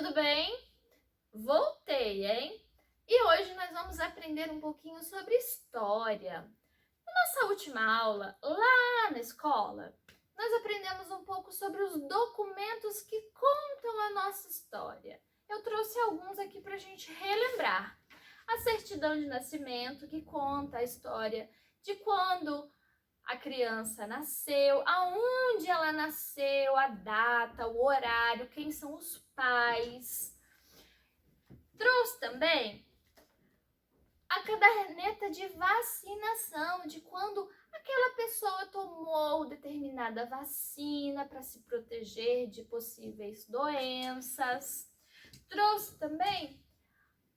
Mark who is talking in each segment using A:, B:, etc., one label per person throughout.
A: tudo bem? Voltei, hein? E hoje nós vamos aprender um pouquinho sobre história. Na nossa última aula, lá na escola, nós aprendemos um pouco sobre os documentos que contam a nossa história. Eu trouxe alguns aqui para a gente relembrar. A certidão de nascimento, que conta a história de quando a criança nasceu, aonde ela nasceu, a data, o horário, quem são os pais. Trouxe também a caderneta de vacinação, de quando aquela pessoa tomou determinada vacina para se proteger de possíveis doenças. Trouxe também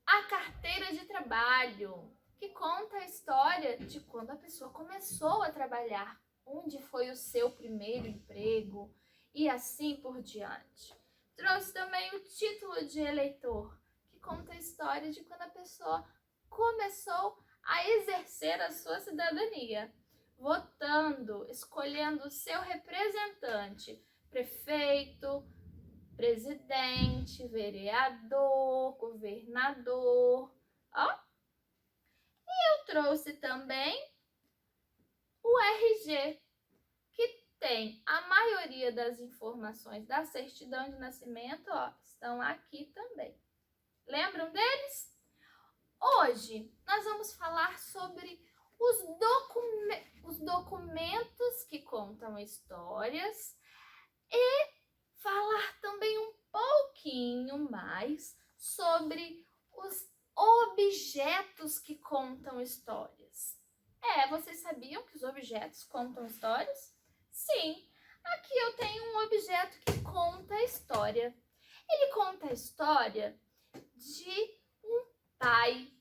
A: a carteira de trabalho, que conta a história de quando a pessoa começou a trabalhar, onde foi o seu primeiro emprego e assim por diante. Trouxe também o título de eleitor, que conta a história de quando a pessoa começou a exercer a sua cidadania, votando, escolhendo o seu representante, prefeito, presidente, vereador, governador. Ó. E eu trouxe também o RG, que tem a maioria das informações da certidão de nascimento, ó, estão aqui também. Lembram deles? Hoje nós vamos falar sobre os documentos que contam histórias e falar também um pouquinho mais sobre os objetos que contam histórias. Vocês sabiam que os objetos contam histórias? Sim, aqui eu tenho um objeto que conta a história. Ele conta a história de um pai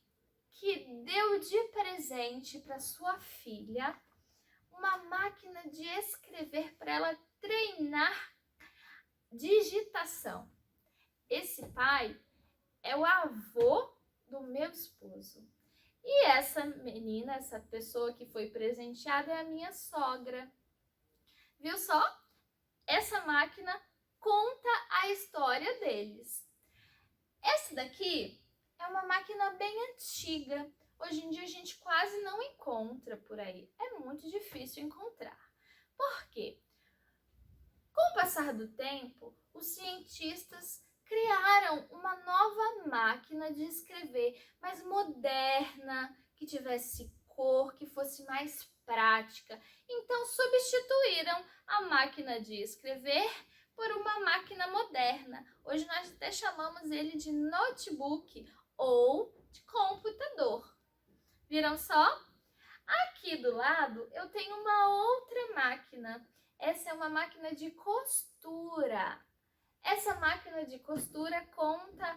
A: que deu de presente para sua filha uma máquina de escrever para ela treinar digitação. Esse pai é o avô do meu esposo. E essa menina, essa pessoa que foi presenteada é a minha sogra. Viu só? Essa máquina conta a história deles. Essa daqui é uma máquina bem antiga. Hoje em dia a gente quase não encontra por aí. É muito difícil encontrar. Por quê? Com o passar do tempo, os cientistas criaram uma nova máquina de escrever, mais moderna, que tivesse cor, que fosse mais prática. Então substituíram a máquina de escrever por uma máquina moderna. Hoje nós até chamamos ele de notebook ou de computador. Viram só? Aqui do lado eu tenho uma outra máquina. Essa é uma máquina de costura. Essa máquina de costura conta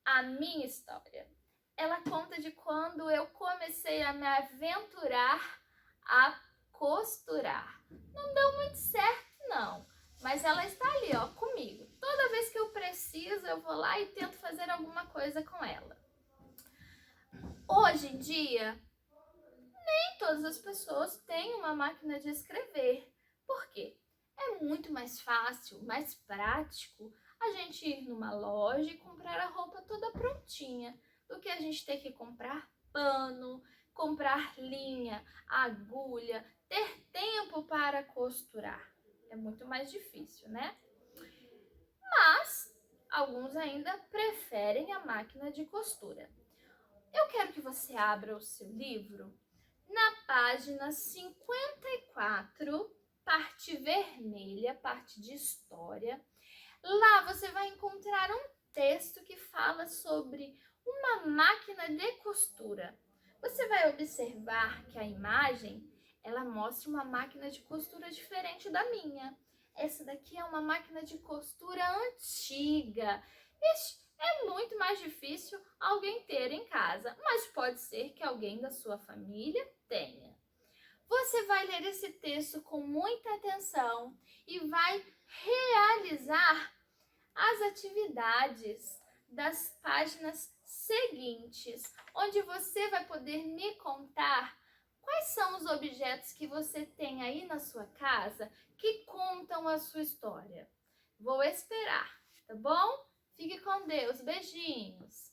A: a minha história. Ela conta de quando eu comecei a me aventurar a costurar. Não deu muito certo, não. Mas ela está ali, ó, comigo. Toda vez que eu preciso, eu vou lá e tento fazer alguma coisa com ela. Hoje em dia, nem todas as pessoas têm uma máquina de escrever. Por quê? É muito mais fácil, mais prático a gente ir numa loja e comprar a roupa toda prontinha do que a gente ter que comprar pano, comprar linha, agulha, ter tempo para costurar. É muito mais difícil, né? Mas alguns ainda preferem a máquina de costura. Eu quero que você abra o seu livro na página 54, parte vermelha, parte de história. Lá você vai encontrar um texto que fala sobre uma máquina de costura. Você vai observar que a imagem, ela mostra uma máquina de costura diferente da minha. Essa daqui é uma máquina de costura antiga. É muito mais difícil alguém ter em casa, mas pode ser que alguém da sua família tenha. Você vai ler esse texto com muita atenção e vai realizar as atividades das páginas seguintes, onde você vai poder me contar quais são os objetos que você tem aí na sua casa que contam a sua história. Vou esperar, tá bom? Fique com com Deus. Beijinhos.